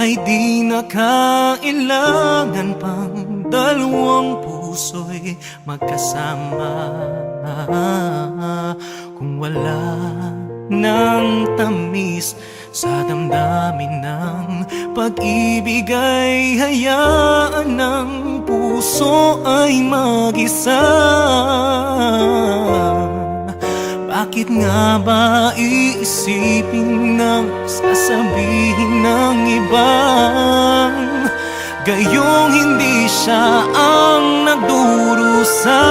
ay di na kailangan pang dalawang puso'y magkasama. Kung wala ng tamis sa damdamin ng pag-ibig, ay hayaan ng puso ay mag-isa. Bakit nga ba iisipin ng sasabihin ng ibang gayong hindi siya ang nagdurusa?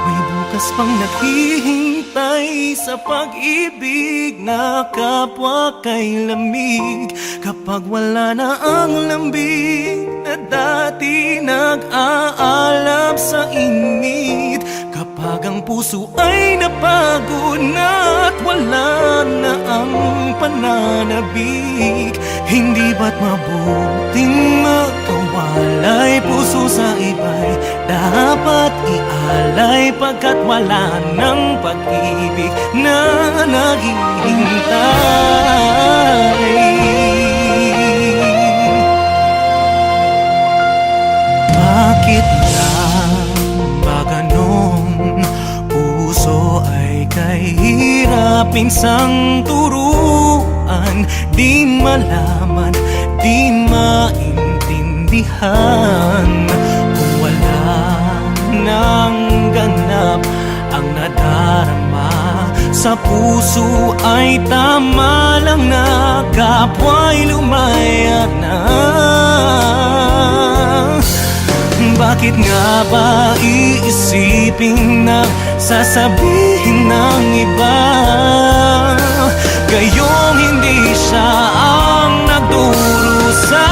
May bukas pang naghihintay sa pag-ibig na kapwa kay lamig. Kapag wala na ang lambing na dati nag-aalab sa init, kapag ang puso ay napagod na at wala na ang pananabik, hindi ba't mabuting magkawalay? Puso sa iba'y dapat ialay, pagkat wala ng pag-ibig na naghihintay. Bakit lang ba ganun? Puso ay kahirapin sang turuan, di malaman, di maintindihan. Kung wala nang ganap ang nadarama sa puso, ay tama lang na kapwa'y lumaya na. Bakit nga ba iisipin na sasabihin ng iba gayong hindi siya ang nagdurusa?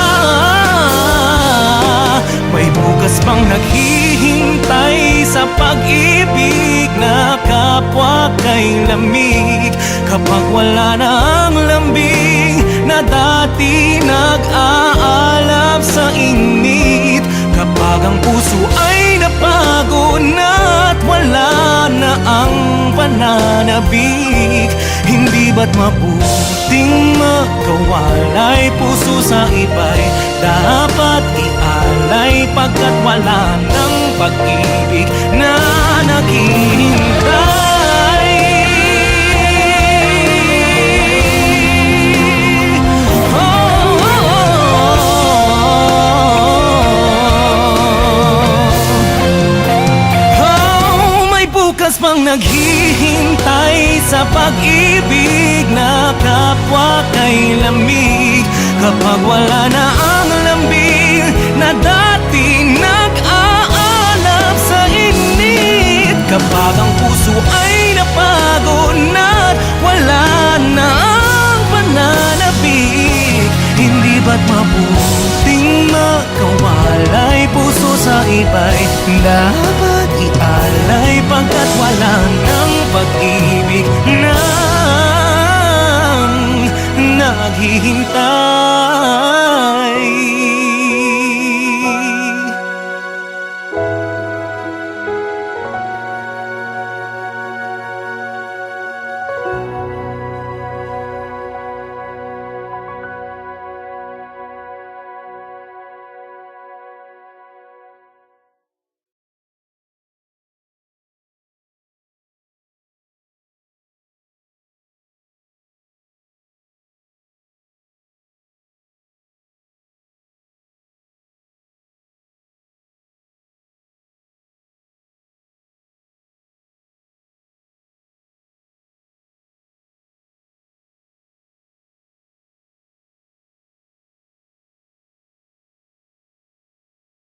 May bukas pang naghihintay sa pag-ibig na kapwa kay lamig. Kapag wala na ang lambing na dati nag-aalab sa init, kapag ang puso ay napagod na at wala na ang pananabik, hindi ba't mabuting magkawalay? Puso sa iba'y dapat ialay, pagkat wala ng pag-ibig na naghihintay. Bukas pang naghihintay sa pag-ibig na kapwa kay lamig. Kapag wala na ang lambing na dati nag-aalab sa init, kapag ang puso ay napagod na at wala na ang pananabik, hindi ba't mabuting magkawalay? Puso sa iba'y dapat ialay, pagkat wala ng pag-ibig na naghihintay.